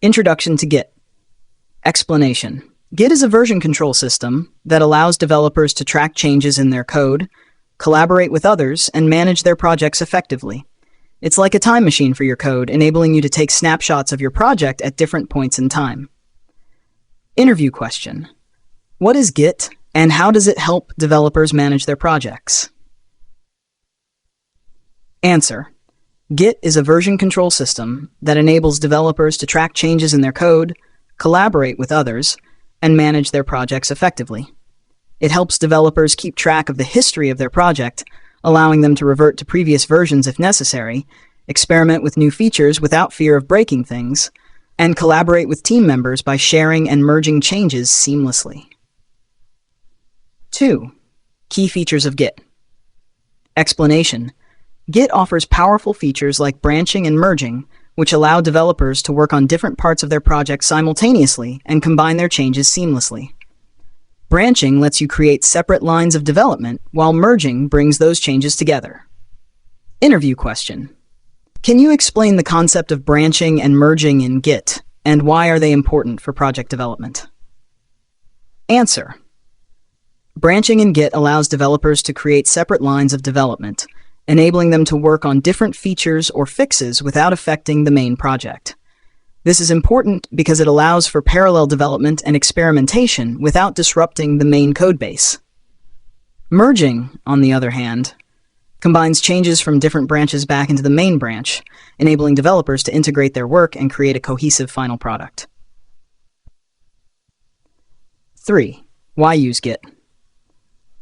Introduction to Git. Explanation. Git is a version control system that allows developers to track changes in their code, collaborate with others, and manage their projects effectively. It's like a time machine for your code, enabling you to take snapshots of your project at different points in time. Interview question. What is Git, and how does it help developers manage their projects? Answer. Git is a version control system that enables developers to track changes in their code, collaborate with others, and manage their projects effectively. It helps developers keep track of the history of their project, allowing them to revert to previous versions if necessary, experiment with new features without fear of breaking things, and collaborate with team members by sharing and merging changes seamlessly. 2. Key features of Git. Explanation. Git offers powerful features like branching and merging, which allow developers to work on different parts of their project simultaneously and combine their changes seamlessly. Branching lets you create separate lines of development, while merging brings those changes together. Interview question. Can you explain the concept of branching and merging in Git, and why are they important for project development? Answer. Branching in Git allows developers to create separate lines of development, enabling them to work on different features or fixes without affecting the main project. This is important because it allows for parallel development and experimentation without disrupting the main codebase. Merging, on the other hand, combines changes from different branches back into the main branch, enabling developers to integrate their work and create a cohesive final product. 3. Why use Git?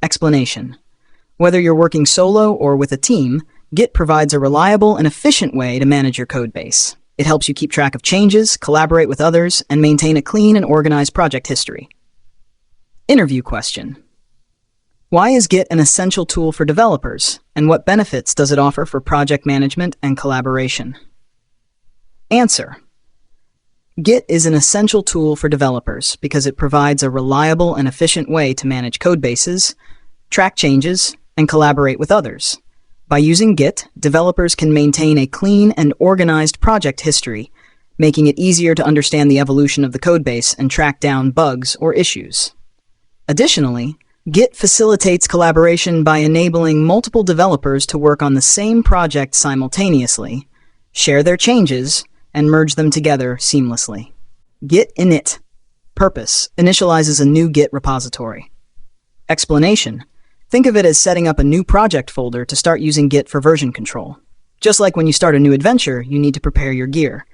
Explanation. Whether you're working solo or with a team, Git provides a reliable and efficient way to manage your codebase. It helps you keep track of changes, collaborate with others, and maintain a clean and organized project history. Interview question. Why is Git an essential tool for developers, and what benefits does it offer for project management and collaboration? Answer. Git is an essential tool for developers because it provides a reliable and efficient way to manage codebases, track changes, and collaborate with others. By using Git, developers can maintain a clean and organized project history, making it easier to understand the evolution of the codebase and track down bugs or issues. Additionally, Git facilitates collaboration by enabling multiple developers to work on the same project simultaneously, share their changes, and merge them together seamlessly. Git init. Purpose. Initializes a new Git repository. Explanation. Think of it as setting up a new project folder to start using Git for version control. Just like when you start a new adventure, you need to prepare your gear.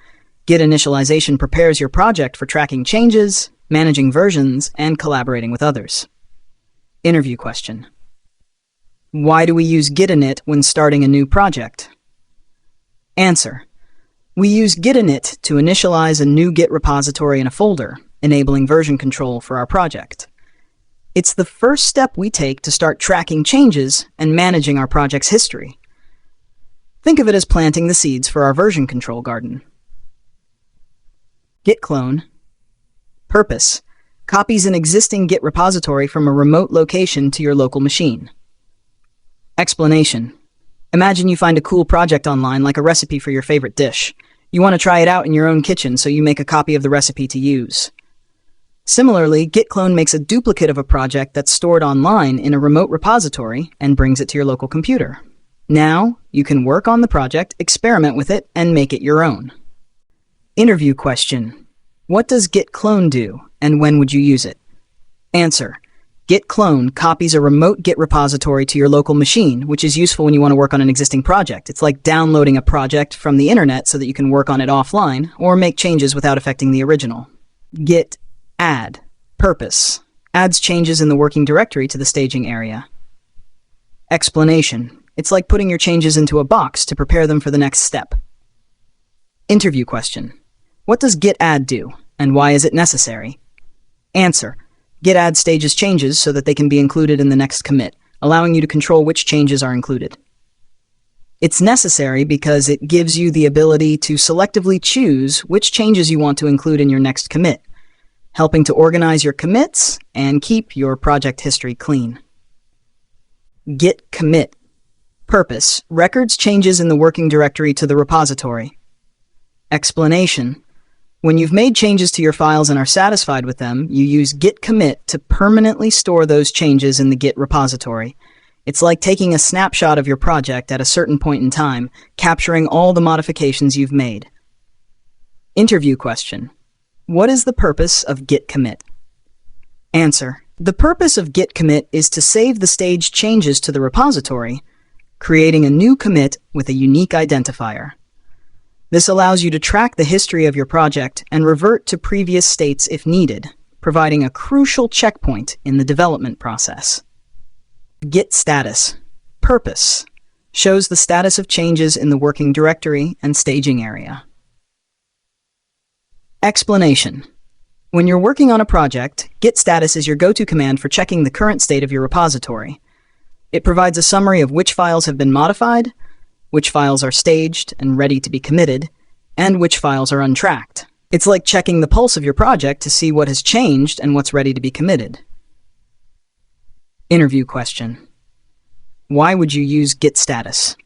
Git initialization prepares your project for tracking changes, managing versions, and collaborating with others. Interview question. Why do we use Git init when starting a new project? Answer. We use Git init to initialize a new Git repository in a folder, enabling version control for our project. It's the first step we take to start tracking changes and managing our project's history. Think of it as planting the seeds for our version control garden. Git clone. Purpose. Copies an existing Git repository from a remote location to your local machine. Explanation. Imagine you find a cool project online like a recipe for your favorite dish. You want to try it out in your own kitchen, so you make a copy of the recipe to use. Similarly, Git clone makes a duplicate of a project that's stored online in a remote repository and brings it to your local computer. Now, you can work on the project, experiment with it, and make it your own. Interview question. What does Git clone do, and when would you use it? Answer. Git clone copies a remote Git repository to your local machine, which is useful when you want to work on an existing project. It's like downloading a project from the internet so that you can work on it offline or make changes without affecting the original. Git add. Purpose. Adds changes in the working directory to the staging area. Explanation. It's like putting your changes into a box to prepare them for the next step. Interview question. What does Git add do, and why is it necessary? Answer. Git add stages changes so that they can be included in the next commit, allowing you to control which changes are included. It's necessary because it gives you the ability to selectively choose which changes you want to include in your next commit, helping to organize your commits and keep your project history clean. Git commit. Purpose. Records changes in the working directory to the repository. Explanation. When you've made changes to your files and are satisfied with them, you use git commit to permanently store those changes in the Git repository. It's like taking a snapshot of your project at a certain point in time, capturing all the modifications you've made. Interview question. What is the purpose of git commit? Answer. The purpose of git commit is to save the staged changes to the repository, creating a new commit with a unique identifier. This allows you to track the history of your project and revert to previous states if needed, providing a crucial checkpoint in the development process. Git status. Purpose. Shows the status of changes in the working directory and staging area. Explanation. When you're working on a project, git status is your go-to command for checking the current state of your repository. It provides a summary of which files have been modified, which files are staged and ready to be committed, and which files are untracked. It's like checking the pulse of your project to see what has changed and what's ready to be committed. Interview question. Why would you use git status?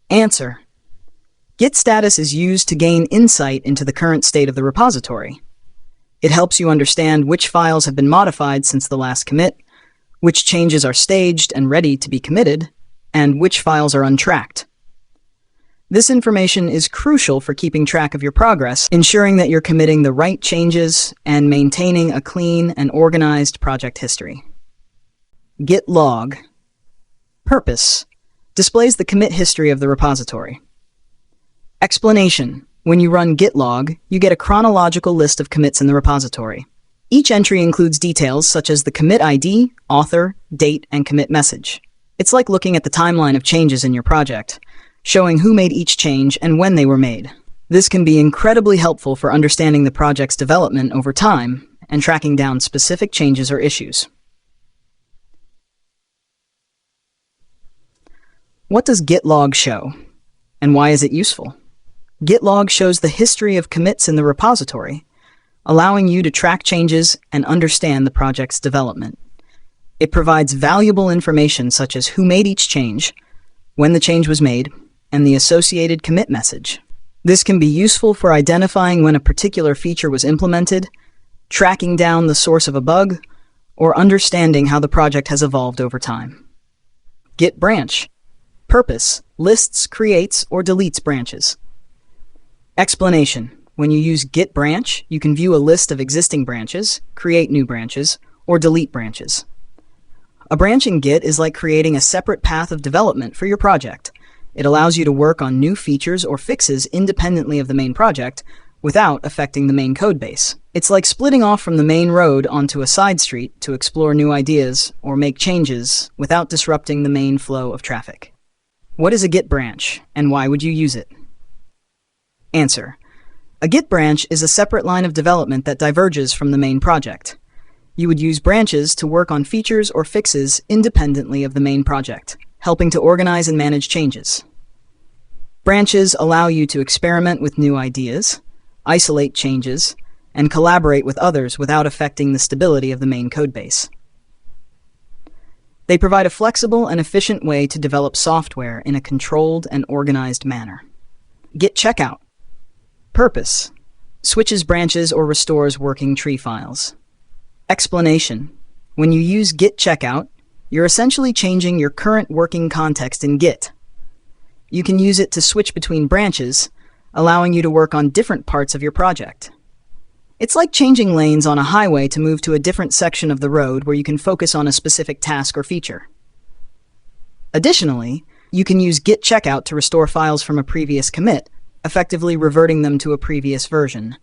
Answer. Git status is used to gain insight into the current state of the repository. It helps you understand which files have been modified since the last commit, which changes are staged and ready to be committed, and which files are untracked. This information is crucial for keeping track of your progress, ensuring that you're committing the right changes and maintaining a clean and organized project history. Git log. Purpose. Displays the commit history of the repository. Explanation. When you run git log, you get a chronological list of commits in the repository. Each entry includes details such as the commit ID, author, date, and commit message. It's like looking at the timeline of changes in your project, showing who made each change and when they were made. This can be incredibly helpful for understanding the project's development over time and tracking down specific changes or issues. What does git log show, and why is it useful? Git log shows the history of commits in the repository, allowing you to track changes and understand the project's development. It provides valuable information such as who made each change, when the change was made, and the associated commit message. This can be useful for identifying when a particular feature was implemented, tracking down the source of a bug, or understanding how the project has evolved over time. Git branch. Purpose. Lists, creates, or deletes branches. Explanation. When you use git branch, you can view a list of existing branches, create new branches, or delete branches. A branch in Git is like creating a separate path of development for your project. It allows you to work on new features or fixes independently of the main project without affecting the main codebase. It's like splitting off from the main road onto a side street to explore new ideas or make changes without disrupting the main flow of traffic. What is a Git branch, and why would you use it? Answer. A Git branch is a separate line of development that diverges from the main project. You would use branches to work on features or fixes independently of the main project, helping to organize and manage changes. Branches allow you to experiment with new ideas, isolate changes, and collaborate with others without affecting the stability of the main codebase. They provide a flexible and efficient way to develop software in a controlled and organized manner. Git checkout. Purpose. Switches branches or restores working tree files. Explanation. When you use git checkout, you're essentially changing your current working context in Git. You can use it to switch between branches, allowing you to work on different parts of your project. It's like changing lanes on a highway to move to a different section of the road where you can focus on a specific task or feature. Additionally, you can use git checkout to restore files from a previous commit, effectively reverting them to a previous version.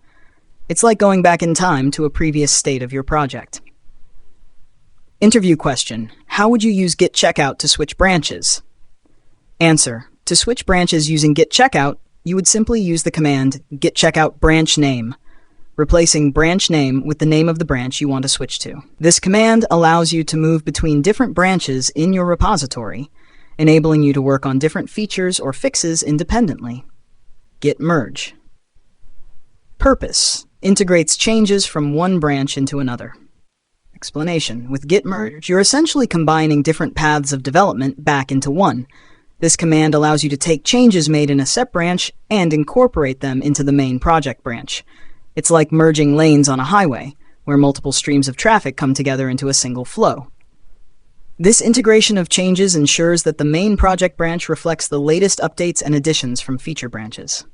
It's like going back in time to a previous state of your project. Interview question. How would you use git checkout to switch branches? Answer. To switch branches using git checkout, you would simply use the command git checkout branch name, replacing branch name with the name of the branch you want to switch to. This command allows you to move between different branches in your repository, enabling you to work on different features or fixes independently. Git merge. Purpose. Integrates changes from one branch into another. Explanation. With git merge, you're essentially combining different paths of development back into one, This command allows you to take changes made in a SEP branch and incorporate them into the main project branch. It's like merging lanes on a highway, where multiple streams of traffic come together into a single flow. This integration of changes ensures that the main project branch reflects the latest updates and additions from feature branches.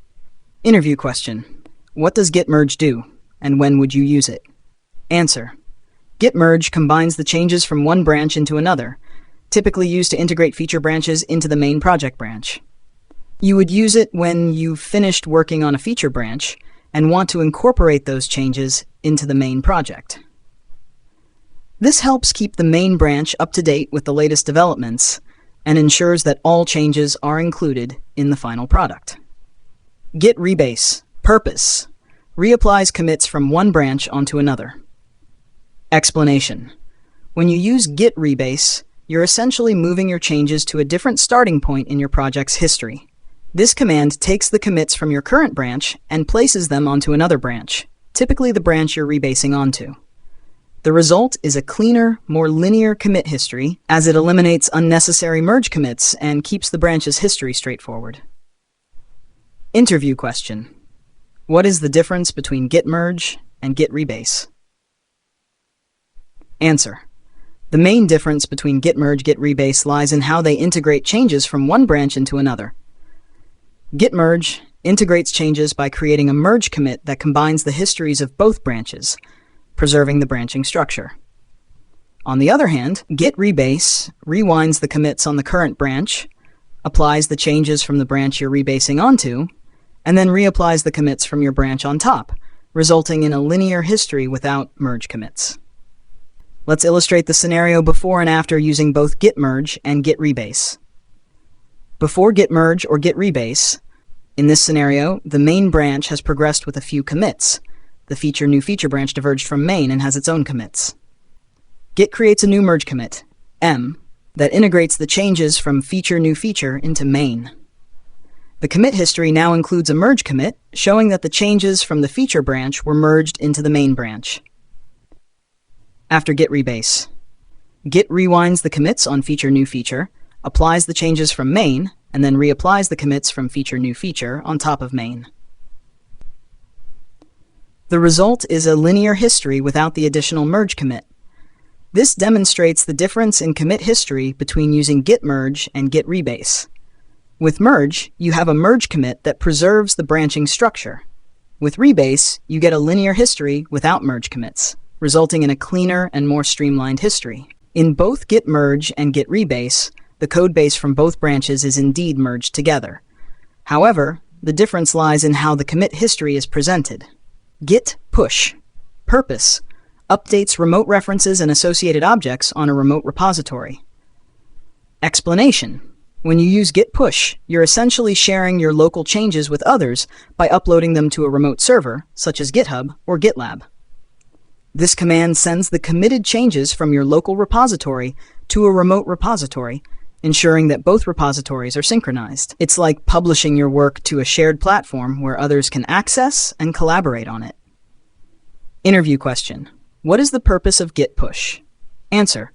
Interview question: what does git merge do, and when would you use it? Answer: git merge combines the changes from one branch into another, typically used to integrate feature branches into the main project branch. You would use it when you've finished working on a feature branch and want to incorporate those changes into the main project. This helps keep the main branch up to date with the latest developments and ensures that all changes are included in the final product. Git rebase, purpose, reapplies commits from one branch onto another. Explanation: when you use git rebase, you're essentially moving your changes to a different starting point in your project's history. This command takes the commits from your current branch and places them onto another branch, typically the branch you're rebasing onto. The result is a cleaner, more linear commit history, as it eliminates unnecessary merge commits and keeps the branch's history straightforward. Interview question: what is the difference between git merge and git rebase? Answer: the main difference between git merge and git rebase lies in how they integrate changes from one branch into another. Git merge integrates changes by creating a merge commit that combines the histories of both branches, preserving the branching structure. On the other hand, git rebase rewinds the commits on the current branch, applies the changes from the branch you're rebasing onto, and then reapplies the commits from your branch on top, resulting in a linear history without merge commits. Let's illustrate the scenario before and after using both git merge and git rebase. Before git merge or git rebase, in this scenario, the main branch has progressed with a few commits. The feature new feature branch diverged from main and has its own commits. Git creates a new merge commit, M, that integrates the changes from feature new feature into main. The commit history now includes a merge commit, showing that the changes from the feature branch were merged into the main branch. After git rebase, git rewinds the commits on feature new feature, applies the changes from main, and then reapplies the commits from feature new feature on top of main. The result is a linear history without the additional merge commit. This demonstrates the difference in commit history between using git merge and git rebase. With merge, you have a merge commit that preserves the branching structure. With rebase, you get a linear history without merge commits, resulting in a cleaner and more streamlined history. In both git merge and git rebase, the codebase from both branches is indeed merged together. However, the difference lies in how the commit history is presented. Git push, purpose, updates remote references and associated objects on a remote repository. Explanation: when you use git push, you're essentially sharing your local changes with others by uploading them to a remote server, such as GitHub or GitLab. This command sends the committed changes from your local repository to a remote repository, ensuring that both repositories are synchronized. It's like publishing your work to a shared platform where others can access and collaborate on it. Interview question: what is the purpose of git push? Answer: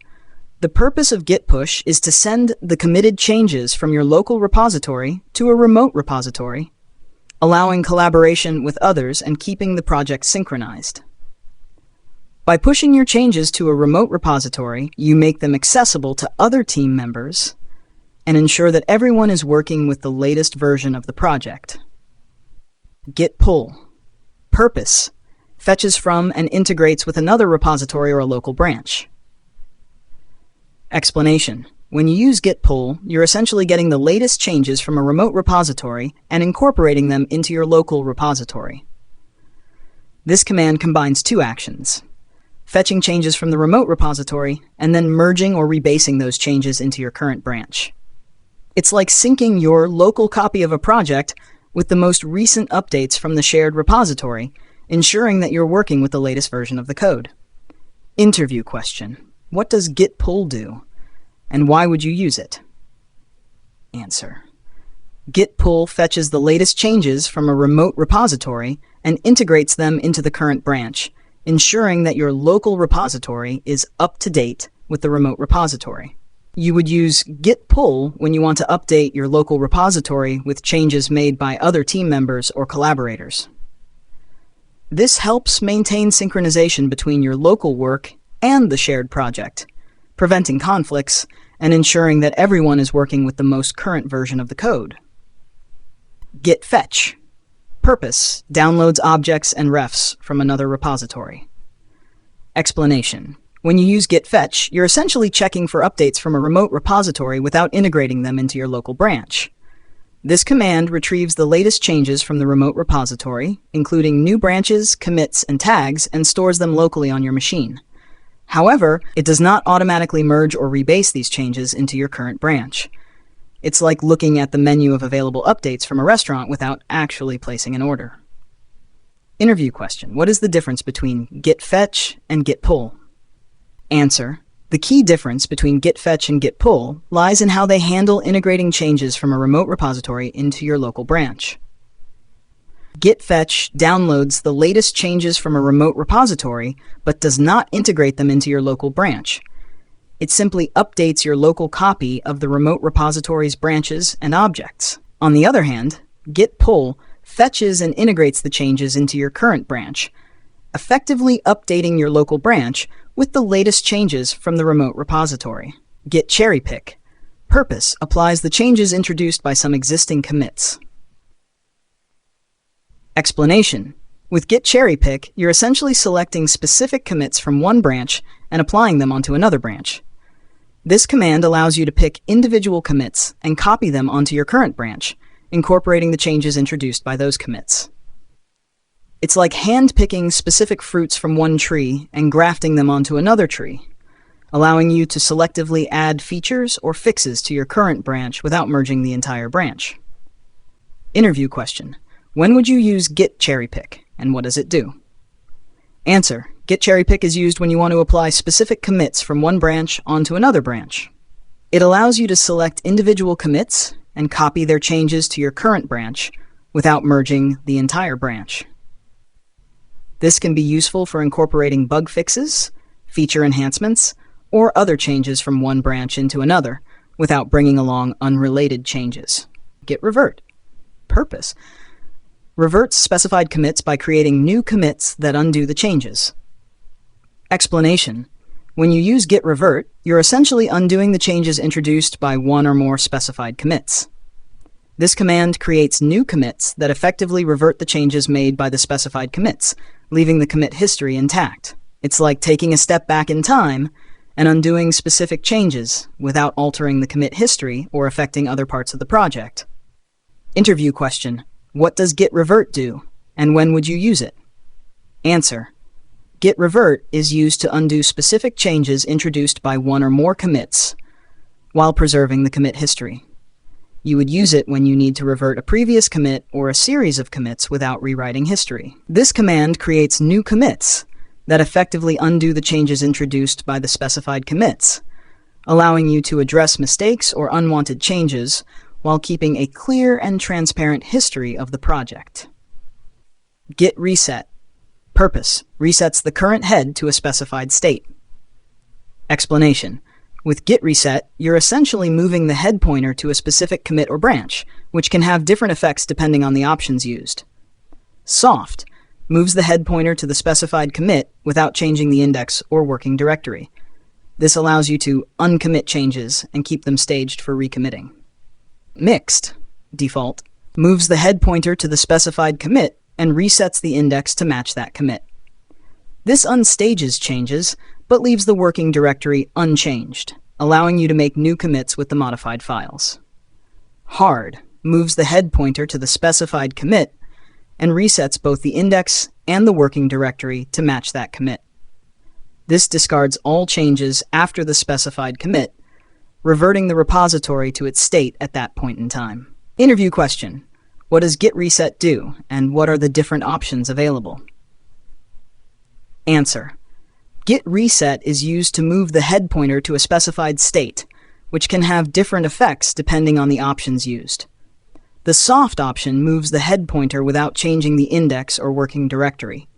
the purpose of git push is to send the committed changes from your local repository to a remote repository, allowing collaboration with others and keeping the project synchronized. By pushing your changes to a remote repository, you make them accessible to other team members and ensure that everyone is working with the latest version of the project. Git pull, purpose, fetches from and integrates with another repository or a local branch. Explanation: when you use git pull, you're essentially getting the latest changes from a remote repository and incorporating them into your local repository. This command combines two actions: fetching changes from the remote repository and then merging or rebasing those changes into your current branch. It's like syncing your local copy of a project with the most recent updates from the shared repository, ensuring that you're working with the latest version of the code. Interview question: what does git pull do, and why would you use it? Answer: git pull fetches the latest changes from a remote repository and integrates them into the current branch, ensuring that your local repository is up to date with the remote repository. You would use git pull when you want to update your local repository with changes made by other team members or collaborators. This helps maintain synchronization between your local work and the shared project, preventing conflicts and ensuring that everyone is working with the most current version of the code. Git fetch. Purpose: downloads objects and refs from another repository. Explanation: when you use git fetch, you're essentially checking for updates from a remote repository without integrating them into your local branch. This command retrieves the latest changes from the remote repository, including new branches, commits, and tags, and stores them locally on your machine. However, it does not automatically merge or rebase these changes into your current branch. It's like looking at the menu of available updates from a restaurant without actually placing an order. Interview question: what is the difference between git fetch and git pull? Answer: the key difference between git fetch and git pull lies in how they handle integrating changes from a remote repository into your local branch. Git fetch downloads the latest changes from a remote repository, but does not integrate them into your local branch. It simply updates your local copy of the remote repository's branches and objects. On the other hand, git pull fetches and integrates the changes into your current branch, effectively updating your local branch with the latest changes from the remote repository. Git cherry pick. Purpose: applies the changes introduced by some existing commits. Explanation: with git cherry pick, you're essentially selecting specific commits from one branch and applying them onto another branch. This command allows you to pick individual commits and copy them onto your current branch, incorporating the changes introduced by those commits. It's like hand-picking specific fruits from one tree and grafting them onto another tree, allowing you to selectively add features or fixes to your current branch without merging the entire branch. Interview question: when would you use git cherry pick, and what does it do? Answer: git cherry pick is used when you want to apply specific commits from one branch onto another branch. It allows you to select individual commits and copy their changes to your current branch without merging the entire branch. This can be useful for incorporating bug fixes, feature enhancements, or other changes from one branch into another without bringing along unrelated changes. Git revert. Purpose: reverts specified commits by creating new commits that undo the changes. Explanation: when you use git revert, you're essentially undoing the changes introduced by one or more specified commits. This command creates new commits that effectively revert the changes made by the specified commits, leaving the commit history intact. It's like taking a step back in time and undoing specific changes without altering the commit history or affecting other parts of the project. Interview question: what does git revert do, and when would you use it? Answer: git revert is used to undo specific changes introduced by one or more commits while preserving the commit history. You would use it when you need to revert a previous commit or a series of commits without rewriting history. This command creates new commits that effectively undo the changes introduced by the specified commits, allowing you to address mistakes or unwanted changes while keeping a clear and transparent history of the project. Git reset. Purpose: resets the current head to a specified state. Explanation: with git reset, you're essentially moving the head pointer to a specific commit or branch, which can have different effects depending on the options used. Soft moves the head pointer to the specified commit without changing the index or working directory. This allows you to uncommit changes and keep them staged for recommitting. Mixed default moves the head pointer to the specified commit and resets the index to match that commit. This unstages changes, but leaves the working directory unchanged, allowing you to make new commits with the modified files. Hard moves the head pointer to the specified commit and resets both the index and the working directory to match that commit. This discards all changes after the specified commit, reverting the repository to its state at that point in time. Interview question: what does git reset do, and what are the different options available? Answer: git reset is used to move the head pointer to a specified state, which can have different effects depending on the options used. The soft option moves the head pointer without changing the index or working directory.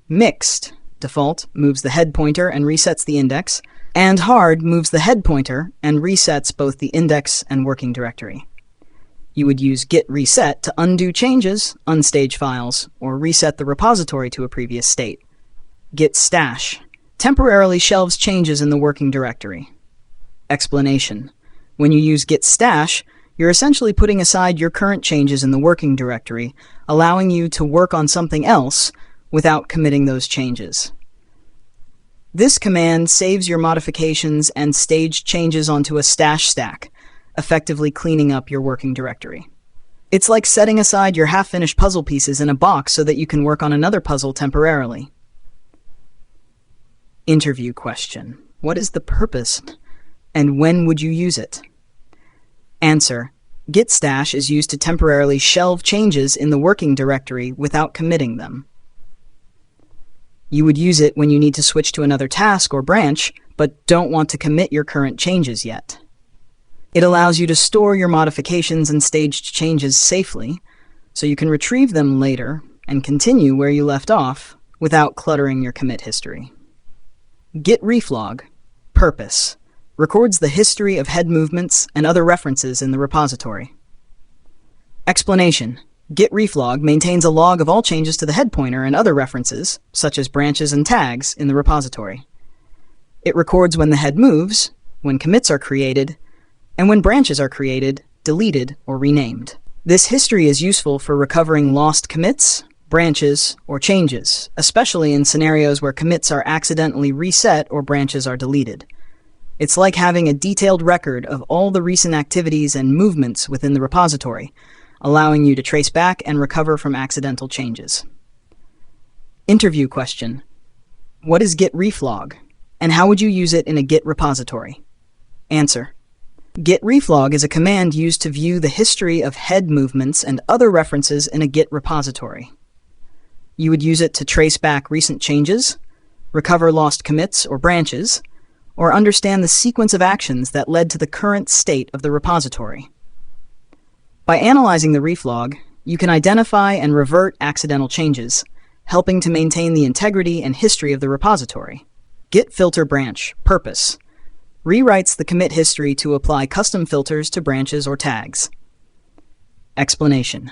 Mixed default moves the head pointer and resets the index, and hard moves the head pointer and resets both the index and working directory. You would use git reset to undo changes, unstage files, or reset the repository to a previous state. Git stash temporarily shelves changes in the working directory. Explanation: when you use git stash, you're essentially putting aside your current changes in the working directory, allowing you to work on something else without committing those changes. This command saves your modifications and staged changes onto a stash stack, effectively cleaning up your working directory. It's like setting aside your half-finished puzzle pieces in a box so that you can work on another puzzle temporarily. Interview question: what is the purpose, and when would you use it? Answer: git stash is used to temporarily shelve changes in the working directory without committing them. You would use it when you need to switch to another task or branch, but don't want to commit your current changes yet. It allows you to store your modifications and staged changes safely, so you can retrieve them later and continue where you left off without cluttering your commit history. Git reflog, purpose, records the history of head movements and other references in the repository. Explanation: git reflog maintains a log of all changes to the head pointer and other references, such as branches and tags, in the repository. It records when the head moves, when commits are created, and when branches are created, deleted, or renamed. This history is useful for recovering lost commits, branches, or changes, especially in scenarios where commits are accidentally reset or branches are deleted. It's like having a detailed record of all the recent activities and movements within the repository, allowing you to trace back and recover from accidental changes. Interview question: what is git reflog, and how would you use it in a Git repository? Answer: git reflog is a command used to view the history of head movements and other references in a Git repository. You would use it to trace back recent changes, recover lost commits or branches, or understand the sequence of actions that led to the current state of the repository. By analyzing the reflog, you can identify and revert accidental changes, helping to maintain the integrity and history of the repository. Git filter branch, purpose, rewrites the commit history to apply custom filters to branches or tags. Explanation: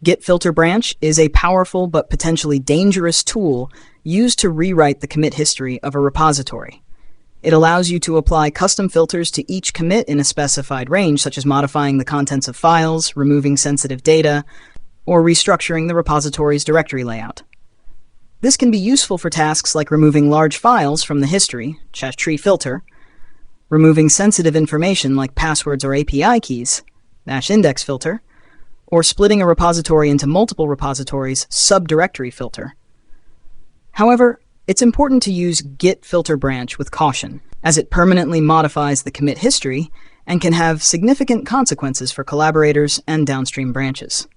Git filter branch is a powerful but potentially dangerous tool used to rewrite the commit history of a repository. It allows you to apply custom filters to each commit in a specified range, such as modifying the contents of files, removing sensitive data, or restructuring the repository's directory layout. This can be useful for tasks like removing large files from the history, #tree filter, removing sensitive information like passwords or API keys, #index filter, or splitting a repository into multiple repositories, subdirectory filter. However, it's important to use git filter branch with caution, as it permanently modifies the commit history and can have significant consequences for collaborators and downstream branches.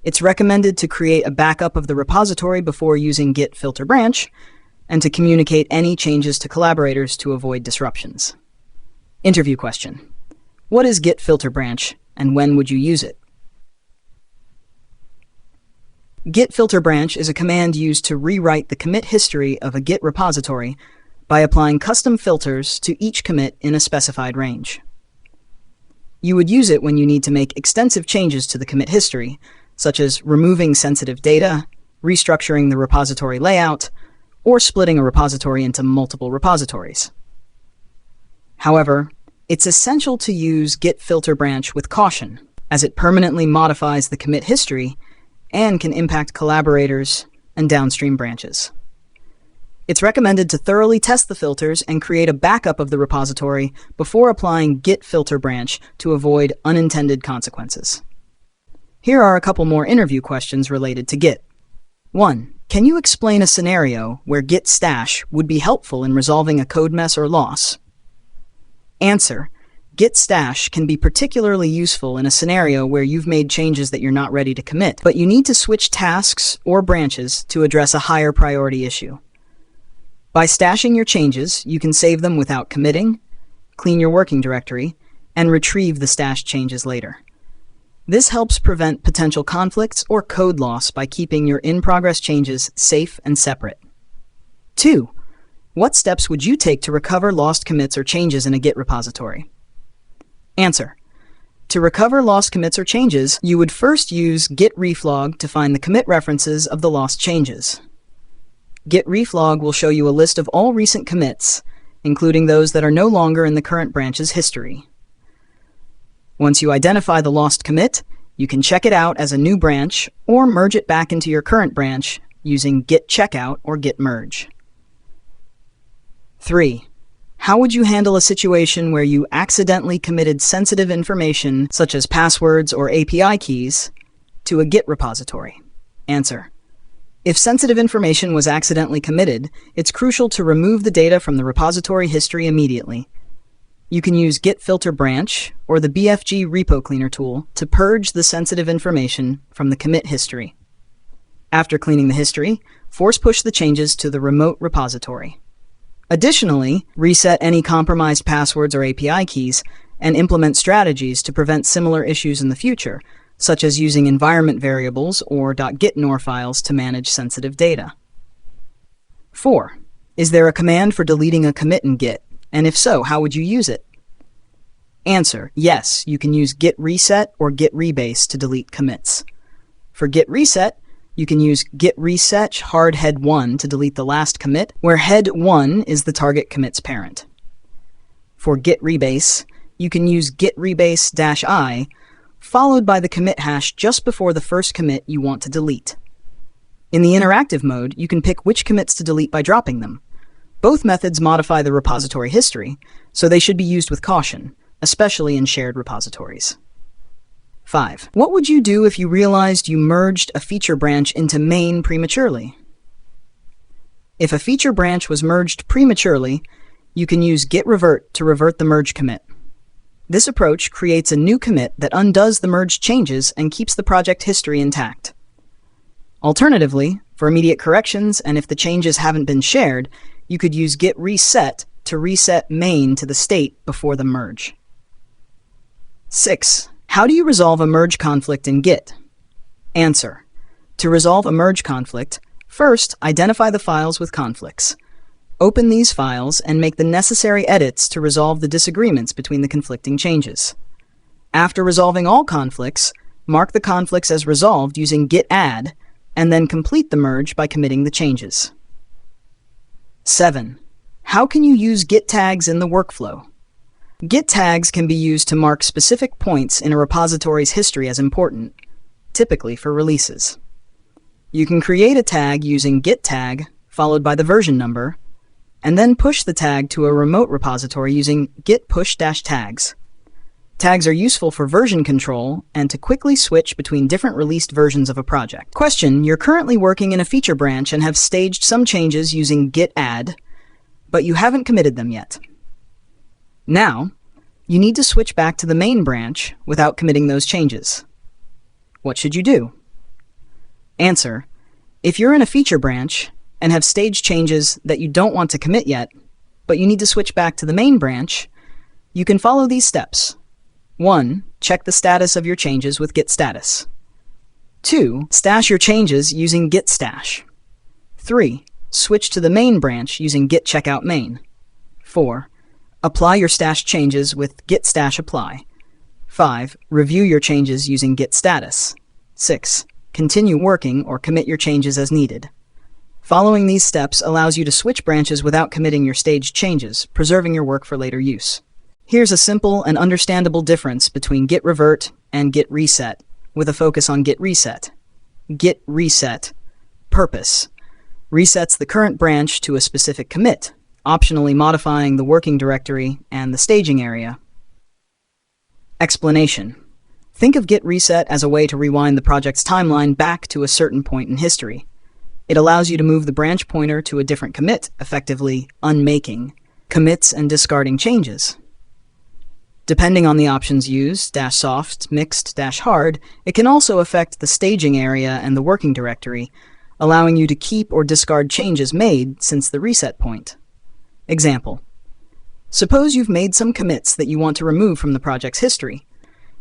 It's recommended to create a backup of the repository before using git filter branch, and to communicate any changes to collaborators to avoid disruptions. Interview question: what is git filter branch, and when would you use it? Git filter branch is a command used to rewrite the commit history of a Git repository by applying custom filters to each commit in a specified range. You would use it when you need to make extensive changes to the commit history, such as removing sensitive data, restructuring the repository layout, or splitting a repository into multiple repositories. However, it's essential to use git filter branch with caution, as it permanently modifies the commit history and can impact collaborators and downstream branches. It's recommended to thoroughly test the filters and create a backup of the repository before applying git filter branch to avoid unintended consequences. Here are a couple more interview questions related to Git. 1. Can you explain a scenario where git stash would be helpful in resolving a code mess or loss? Answer: Git stash can be particularly useful in a scenario where you've made changes that you're not ready to commit, but you need to switch tasks or branches to address a higher priority issue. By stashing your changes, you can save them without committing, clean your working directory, and retrieve the stashed changes later. This helps prevent potential conflicts or code loss by keeping your in-progress changes safe and separate. 2. What steps would you take to recover lost commits or changes in a Git repository? Answer. To recover lost commits or changes, you would first use git reflog to find the commit references of the lost changes. Git reflog will show you a list of all recent commits, including those that are no longer in the current branch's history. Once you identify the lost commit, you can check it out as a new branch or merge it back into your current branch using git checkout or git merge. 3. How would you handle a situation where you accidentally committed sensitive information, such as passwords or API keys, to a Git repository? Answer. If sensitive information was accidentally committed, it's crucial to remove the data from the repository history immediately. You can use git filter branch or the BFG repo cleaner tool to purge the sensitive information from the commit history. After cleaning the history, force push the changes to the remote repository. Additionally, reset any compromised passwords or API keys and implement strategies to prevent similar issues in the future, such as using environment variables or .gitnor files to manage sensitive data. 4. Is there a command for deleting a commit in Git? And if so, how would you use it? Answer. Yes, you can use git reset or git rebase to delete commits. For git reset, you can use git reset hard head 1 to delete the last commit, where head 1 is the target commit's parent. For git rebase, you can use git rebase -i, followed by the commit hash just before the first commit you want to delete. In the interactive mode, you can pick which commits to delete by dropping them. Both methods modify the repository history, so they should be used with caution, especially in shared repositories. 5. What would you do if you realized you merged a feature branch into main prematurely? If a feature branch was merged prematurely, you can use git revert to revert the merge commit. This approach creates a new commit that undoes the merged changes and keeps the project history intact. Alternatively, for immediate corrections and if the changes haven't been shared, you could use git reset to reset main to the state before the merge. 6. How do you resolve a merge conflict in Git? Answer. To resolve a merge conflict, first identify the files with conflicts. Open these files and make the necessary edits to resolve the disagreements between the conflicting changes. After resolving all conflicts, mark the conflicts as resolved using git add, and then complete the merge by committing the changes. 7. How can you use Git tags in the workflow? Git tags can be used to mark specific points in a repository's history as important, typically for releases. You can create a tag using git tag, followed by the version number, and then push the tag to a remote repository using git push-tags. Tags are useful for version control and to quickly switch between different released versions of a project. Question: you're currently working in a feature branch and have staged some changes using git add, but you haven't committed them yet. Now, you need to switch back to the main branch without committing those changes. What should you do? Answer: if you're in a feature branch and have staged changes that you don't want to commit yet, but you need to switch back to the main branch, you can follow these steps. 1. Check the status of your changes with git status. 2. Stash your changes using git stash. 3. Switch to the main branch using git checkout main. 4. Apply your stashed changes with git stash apply. 5. Review your changes using git status. 6. Continue working or commit your changes as needed. Following these steps allows you to switch branches without committing your staged changes, preserving your work for later use. Here's a simple and understandable difference between git revert and git reset, with a focus on git reset. Git reset. Purpose: resets the current branch to a specific commit, optionally modifying the working directory and the staging area. Explanation: think of git reset as a way to rewind the project's timeline back to a certain point in history. It allows you to move the branch pointer to a different commit, effectively unmaking commits and discarding changes. Depending on the options used, -soft, mixed, -hard, it can also affect the staging area and the working directory, allowing you to keep or discard changes made since the reset point. Example: suppose you've made some commits that you want to remove from the project's history.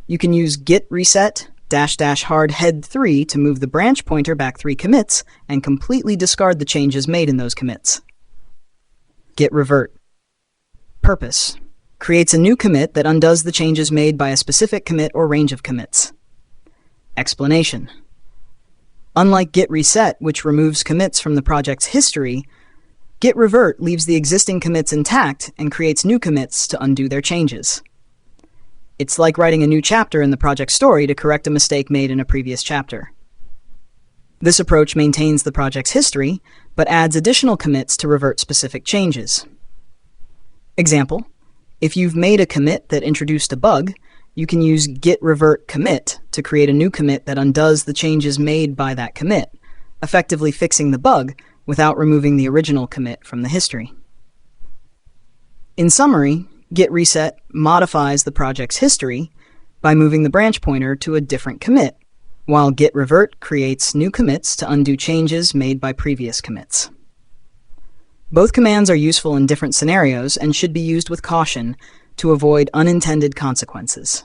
You can use git reset --hard head 3 to move the branch pointer back 3 commits and completely discard the changes made in those commits. Git revert. Purpose. Creates a new commit that undoes the changes made by a specific commit or range of commits. Explanation. Unlike git reset, which removes commits from the project's history, git revert leaves the existing commits intact and creates new commits to undo their changes. It's like writing a new chapter in the project story to correct a mistake made in a previous chapter. This approach maintains the project's history, but adds additional commits to revert specific changes. Example: if you've made a commit that introduced a bug, you can use git revert commit to create a new commit that undoes the changes made by that commit, effectively fixing the bug without removing the original commit from the history. In summary, git reset modifies the project's history by moving the branch pointer to a different commit, while git revert creates new commits to undo changes made by previous commits. Both commands are useful in different scenarios and should be used with caution to avoid unintended consequences.